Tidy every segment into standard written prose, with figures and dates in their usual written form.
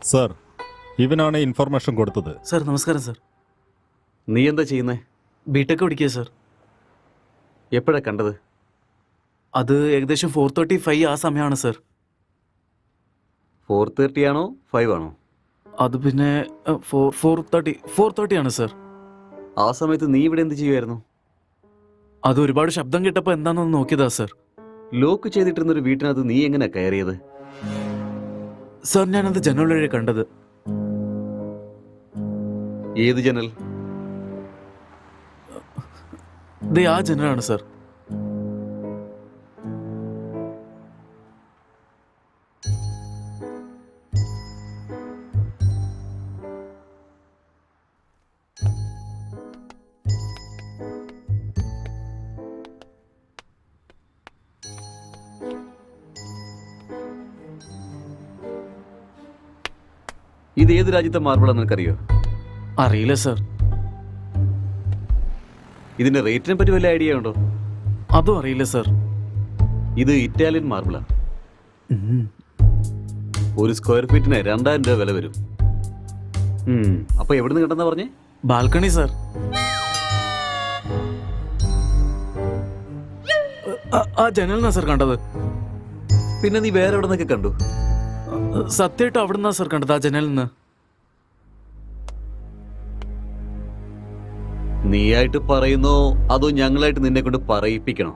Sir, ഇവനാണ് information കൊടുത്തത്. Sir നമസ്കാരം സാർ. നീ എന്താ ചെയ്യുന്നേ? ബിടെക് പഠിക്കുക സാർ. എപ്പോഴാ കണ്ടത്? അത് ഏകദേശം 4:35 ആ സമയമാണ് സാർ. 4:30 ആണോ 5 ആണോ? അത് പിന്നെ 4:30 ആണ് സാർ. ആ സമയത്ത് നീ ഇവിടെ എന്ത് ചെയ്യുമായിരുന്നു? അത് ഒരുപാട് ശബ്ദം കേട്ടപ്പോൾ എന്താണെന്ന് നോക്കിയതാ സാർ. ലോക്ക് ചെയ്തിട്ടിരുന്നൊരു വീട്ടിനകത്ത് നീ എങ്ങനെ കയറിയത്? സാർ ഞാനത് ജനൽ വഴി കണ്ടത്. ഏത് ജനൽ? ദേ ആ ജനലാണ് സാർ. ഇത് ഏത് രാജ്യത്തെ മാർബിളാന്ന് നിനക്കറിയോ? അറിയില്ല സാർ. ഇതിന്റെ റേറ്റിനെ പറ്റി വല്ല ഐഡിയ ഉണ്ടോ? അതും അറിയില്ല സാർ. ഇത് ഇറ്റാലിയൻ മാർബിളാണ്. ഒരു സ്ക്വയർ ഫീറ്റിന് 2000 രൂപ വില വരും. അപ്പൊ എവിടുന്ന് കിട്ടുന്ന പറഞ്ഞേ? Balcony sir. ആ ജനലിനാ സാർ കണ്ടത്. പിന്നെ നീ വേറെ എവിടെ നിന്നൊക്കെ കണ്ടു? സത്യമായിട്ട് അവിടുന്നാ സാർ കണ്ടത്, ആ ജനലിൽ നിന്ന്. നീയായിട്ട് പറയുന്നോ അതോ ഞങ്ങളായിട്ട് നിന്നെ കൊണ്ട് പറയിപ്പിക്കണോ?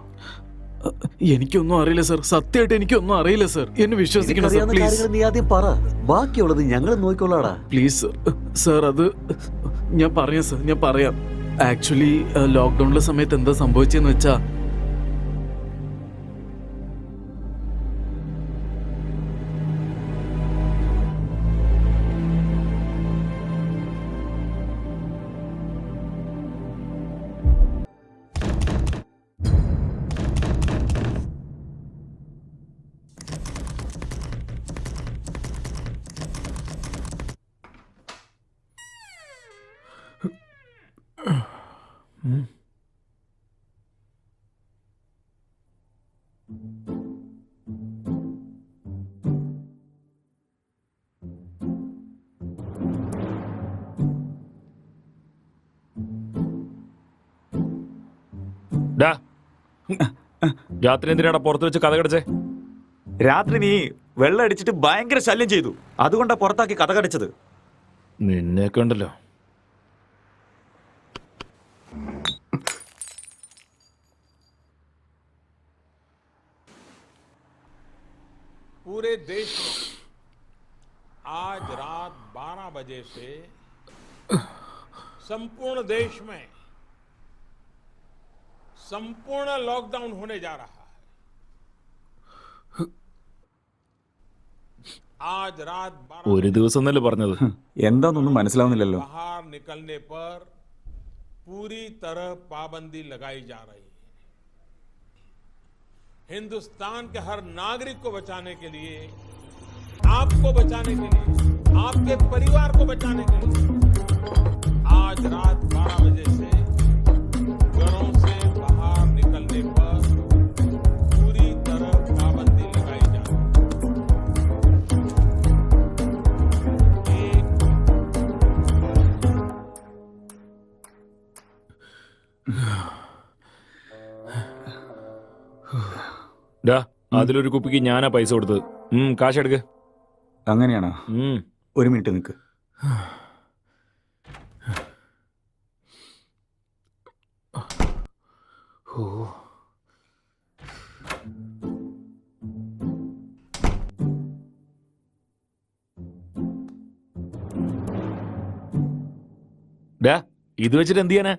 എനിക്കൊന്നും അറിയില്ല സാർ. സത്യമായിട്ട് എനിക്കൊന്നും അറിയില്ല സാർ. എന്നെ വിശ്വസിക്കണം സാർ, പ്ലീസ്. നീ ആദ്യം പറ, ബാക്കിയുള്ളത് ഞങ്ങൾ നോക്കിക്കൊള്ളാടാ. Please sir. അത് ഞാൻ പറയാം സാർ, ഞാൻ പറയാം. ആക്ച്വലി ലോക്ക്ഡൌണിലെ സമയത്ത് എന്താ സംഭവിച്ചെന്ന് വെച്ചാ, രാത്രി എന്തിനാടാ പുറത്ത് വെച്ച് കഥ കടച്ചേ? രാത്രി നീ വെള്ളം അടിച്ചിട്ട് ഭയങ്കര ശല്യം ചെയ്തു, അതുകൊണ്ടാ പുറത്താക്കി കഥ കടച്ചത്. നിന്നെയൊക്കെ ഉണ്ടല്ലോ. पूरे देश में आज रात 12 बजे से संपूर्ण देश में संपूर्ण लॉकडाउन होने जा रहा है. आज रात 12 ഒരു ദിവസം എന്നല്ലേ പറഞ്ഞത്? എന്താന്നൊന്നും മനസ്സിലാവുന്നില്ലല്ലോ. बाहर निकलने पर पूरी तरह पाबंदी लगाई जा रही है. हिंदुस्तान के हर नागरिक को बचाने के लिए, आपको बचाने के लिए, आपके परिवार को बचाने के लिए आज रात 12 बजे से घरों से बाहर निकलने पर पूरी तरह पाबंदी लगाई जा रही ഡാ, അതിലൊരു കുപ്പിക്ക് ഞാനാ പൈസ കൊടുത്തത്. കാശെടുക്ക്. അങ്ങനെയാണോ? ഒരു മിനിറ്റ് നിൽക്ക്. ഡാ, ഇത് വെച്ചിട്ട് എന്ത് ചെയ്യാനാ?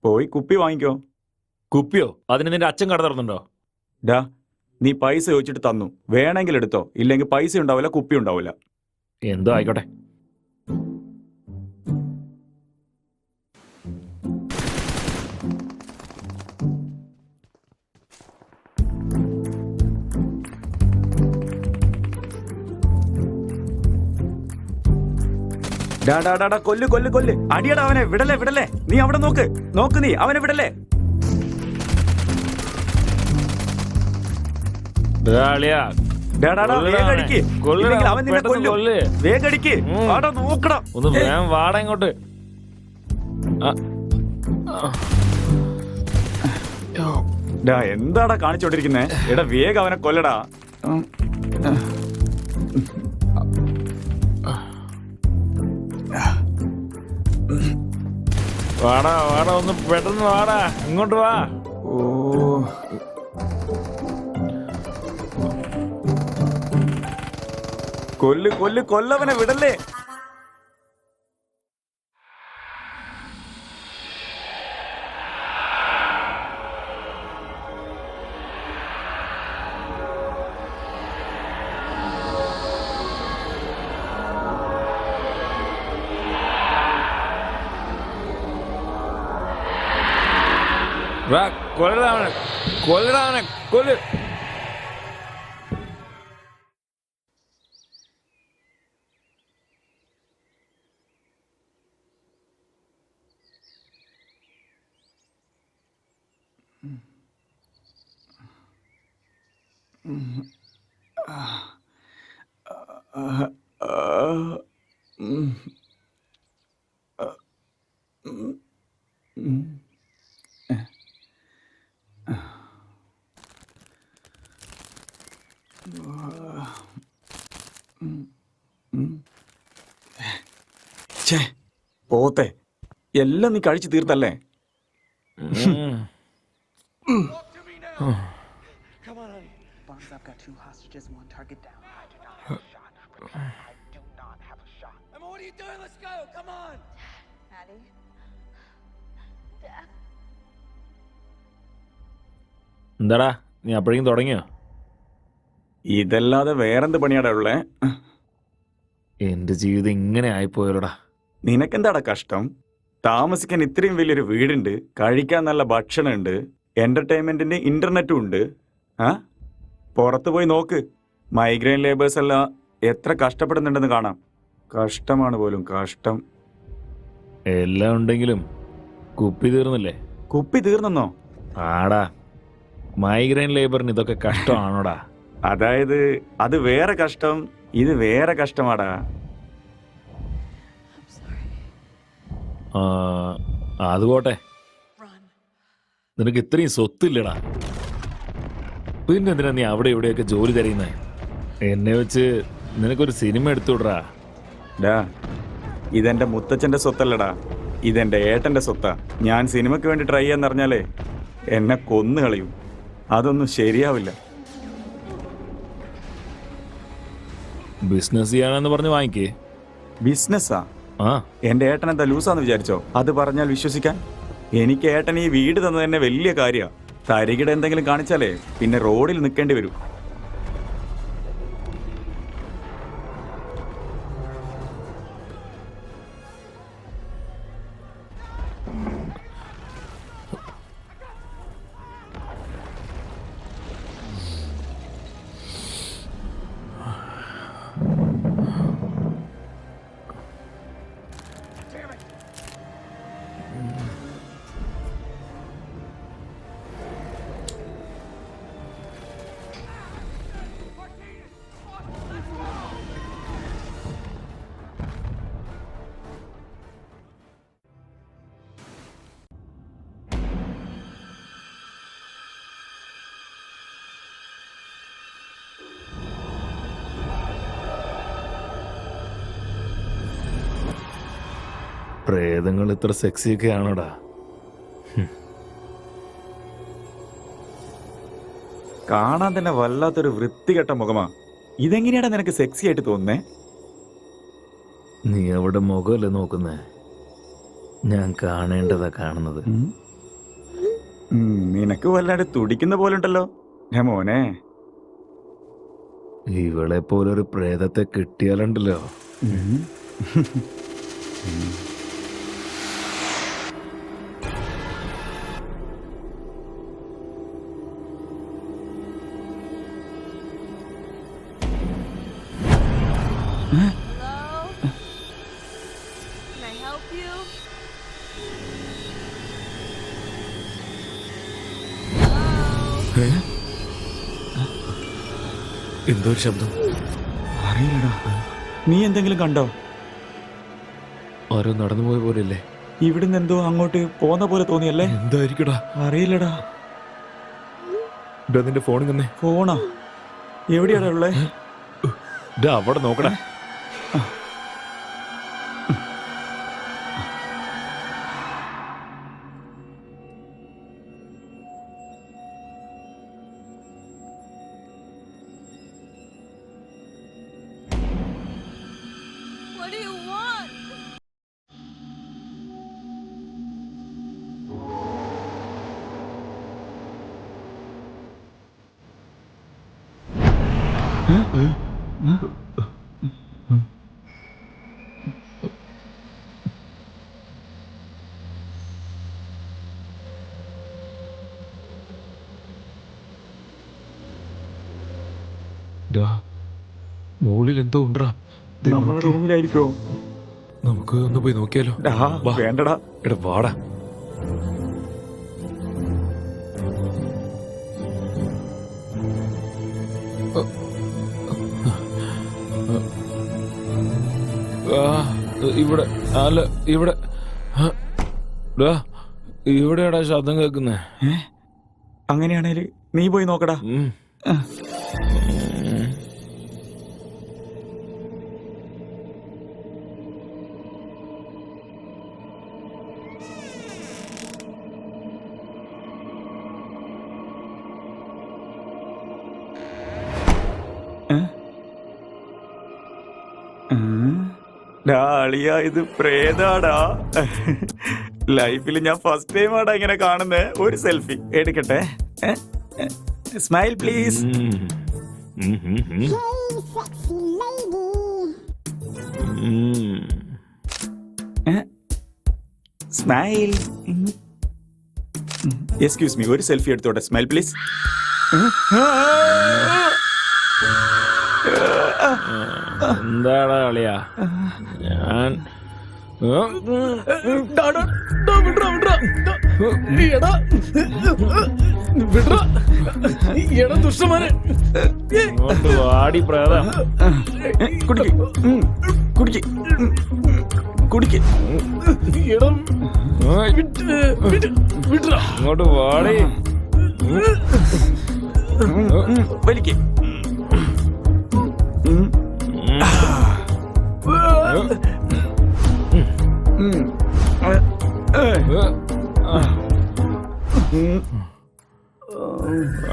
പോയി കുപ്പി വാങ്ങിക്കോ. കുപ്പിയോ? അതിന് നിന്റെ അച്ഛൻ കട തുറന്നുണ്ടോ? ഡാ, നീ പൈസ ചോദിച്ചിട്ട് തന്നു, വേണമെങ്കിൽ എടുത്തോ, ഇല്ലെങ്കിൽ പൈസ ഉണ്ടാവില്ല, കുപ്പി ഉണ്ടാവില്ല. എന്തോ ആയിക്കോട്ടെ. കൊല്ല് കൊല്ല് കൊല്ല്, അടിയടാ അവനെ. വിടല്ലേ വിടല്ലേ, നീ അവിടെ നോക്ക് നോക്ക്, നീ അവനെ വിടല്ലേ. ഡാ, ഡാ, ഡാ, വേഗം അടിക്ക്. ഇല്ലെങ്കിൽ അവൻ നിന്നെ പെട്ടെന്ന് കൊല്ലും. കൊല്ല്. വേഗം അടിക്ക്. ആടാ, നോക്കണം. ഒന്ന് വേഗം വാടാ ഇങ്ങോട്ട്. ഡാ, എന്താടാ കാണിച്ചോണ്ടിരിക്കുന്നേ? എടാ, വേഗം അവനെ കൊല്ലടാ. വാടാ വാടാ, ഒന്ന് പെട്ടെന്ന് വാടാ, ഇങ്ങോട്ട് വാ. ഓ, കൊല്ല് കൊല്ല് കൊല്ലവനെ, വിടല്ലേ. വാ, കൊല്ലടാ അവനെ, കൊല്ലടാ അവനെ, കൊല്ല്. ഛേ, പോത്തെ, എല്ലാം നീ കഴിച്ചു തീർത്തല്ലേ? Bonds, I've got 2 hostages and 1 target down. I do not have a shot. I do not have a shot. Emma, what are you doing? Let's go. Come on. Maddie. Dad. എന്താടാ, നീ അപ്പോഴേക്കും തുടങ്ങിയോ? ഇതല്ലാതെ വേറെന്ത് പണിയാടാ ഉള്ളേ? എന്റെ ജീവിതം ഇങ്ങനെ ആയിപ്പോയല്ലോടാ. നിനക്കെന്താടാ കഷ്ടം? താമസിക്കാൻ ഇത്രയും വലിയൊരു വീടുണ്ട്, കഴിക്കാൻ നല്ല ഭക്ഷണമുണ്ട്, എന്റർടൈൻമെന്റിന് ഇന്റർനെറ്റും ഉണ്ട്. പുറത്തു പോയി നോക്ക്, മൈഗ്രെയിൻ ലേബേഴ്സ് എല്ലാം എത്ര കഷ്ടപ്പെടുന്നുണ്ടെന്ന് കാണാം. കഷ്ടമാണ് പോലും, കഷ്ടം. എല്ലാം ഉണ്ടെങ്കിലും കുപ്പി തീർന്നില്ലേ? കുപ്പി തീർന്നെന്നോ? ആടാ, മൈഗ്രെയിൻ ലേബറിന് ഇതൊക്കെ കഷ്ടമാണോടാ? അതായത് അത് വേറെ കഷ്ടം, ഇത് വേറെ കഷ്ടമാടാ. അത് പോട്ടെ, നിനക്ക് ഇത്രയും സ്വത്തില്ലടാ, പിന്നെ എന്തിനാ നീ അവിടെ ഇവിടെയൊക്കെ ജോലി തരുന്നേ? എന്നെ വെച്ച് നിനക്കൊരു സിനിമ എടുത്തുവിടറാ. ഡാ, ഇതെന്റെ മുത്തച്ഛന്റെ സ്വത്തല്ലടാ, ഇതെന്റെ ഏട്ടന്റെ സ്വത്താ. ഞാൻ സിനിമയ്ക്ക് വേണ്ടി ട്രൈ ചെയ്യാന്നറിഞ്ഞാലേ എന്നെ കൊന്നു കളയും. അതൊന്നും ശരിയാവില്ല. ബിസിനസ് ചെയ്യാനെന്ന് പറഞ്ഞ് വാങ്ങിക്കേ. ബിസിനസ്സാ? ആ, എന്റെ ഏട്ടൻ എന്താ ലൂസാന്ന് വിചാരിച്ചോ? അത് പറഞ്ഞാൽ വിശ്വസിക്കാൻ? എനിക്ക് ഏട്ടൻ ഈ വീട് തന്നത് തന്നെ വലിയ കാര്യമാണ്. തരികിട എന്തെങ്കിലും കാണിച്ചാലേ പിന്നെ റോഡിൽ നിൽക്കേണ്ടി വരും. പ്രേതങ്ങൾ ഇത്ര സെക്സിയൊക്കെ ആണോടാ? കാണാൻ തന്നെ വല്ലാത്തൊരു വൃത്തികെട്ട മുഖമാ. ഇതെങ്ങനെയാടാ നിനക്ക് സെക്സി ആയിട്ട് തോന്നുന്നേ? നീ അവിടെ മുഖമല്ലേ നോക്കുന്നേ, ഞാൻ കാണേണ്ടതാ കാണുന്നത്. നിനക്ക് വല്ലാണ്ട് തുടിക്കുന്ന പോലെ ഉണ്ടല്ലോ മോനെ. ഇവളെ പോലൊരു പ്രേതത്തെ കിട്ടിയാലുണ്ടല്ലോ. Hello? Can I help you? Hello? എന്തോ ഒരു ശബ്ദം. അറിയില്ലടാ. നീ എന്തെങ്കിലും കണ്ടോ? ആരോ നടന്നു പോയ പോലെയല്ലേ? ഇവിടുന്ന് എന്തോ അങ്ങോട്ട് പോന്ന പോലെ തോന്നിയല്ലേ? എന്തായിരിക്കടാ? അറിയില്ലടാ. നിന്റെ ഫോണിൽ തന്നെ. ഫോണാ? എവിടെയാടാ ഉള്ളേ? അവിടെ നോക്കടാ. What do you want? മുകളിൽ എന്തോ ഉണ്ടാ. നമ്മുടെ റൂമിലായിരിക്കോ? നമുക്ക് ഒന്ന് പോയി നോക്കിയാലോ? വാ. വേണ്ടടാ. എടാ വാടാ. ഇവിടെ അല്ല, ഇവിടെ ഇവിടെയാടാ ശബ്ദം കേൾക്കുന്നേ. അങ്ങനെയാണേല് നീ പോയി നോക്കടാ. അളിയാ, ഇത് പ്രേതാടാ. ലൈഫിൽ ഞാൻ ഫസ്റ്റ് ടൈം ആടാ ഇങ്ങനെ കാണുന്നേ. ഒരു സെൽഫി എടുക്കട്ടെ. Smile please. Smile. Excuse me, ഒരു സെൽഫി എടുത്തോട്ടെ. Smile please. എന്താടാ കളിയാ? ഞാൻ ഇങ്ങോട്ട് വാടി പ്രേതം. കുടിക്ക് കുടിക്ക് കുടിക്ക്. ഇങ്ങോട്ട് വാടി. വലിക്ക്.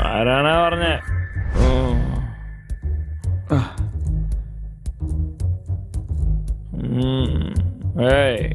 ആരാണാ പറഞ്ഞേ? ഏയ്